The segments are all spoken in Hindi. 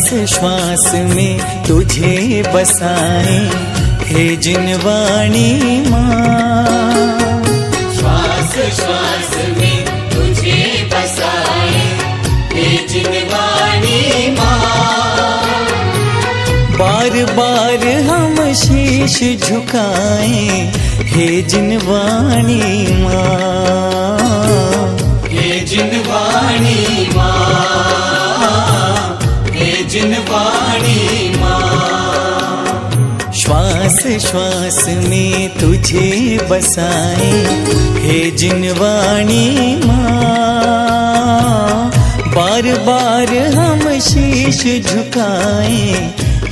श्वास श्वास में तुझे बसाए हे जिनवाणी माँ। श्वास श्वास में तुझे बसाए हे जिनवाणी माँ। बार बार हम शीश झुकाएं हे जिनवाणी माँ। हे जिनवाणी माँ, हे जिनवाणी माँ। श्वास श्वास में तुझे बसाए हे जिनवाणी माँ। बार बार हम शीश झुकाएं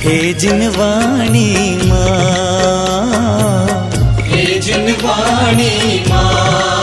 हे जिनवाणी माँ। हे जिनवाणी माँ,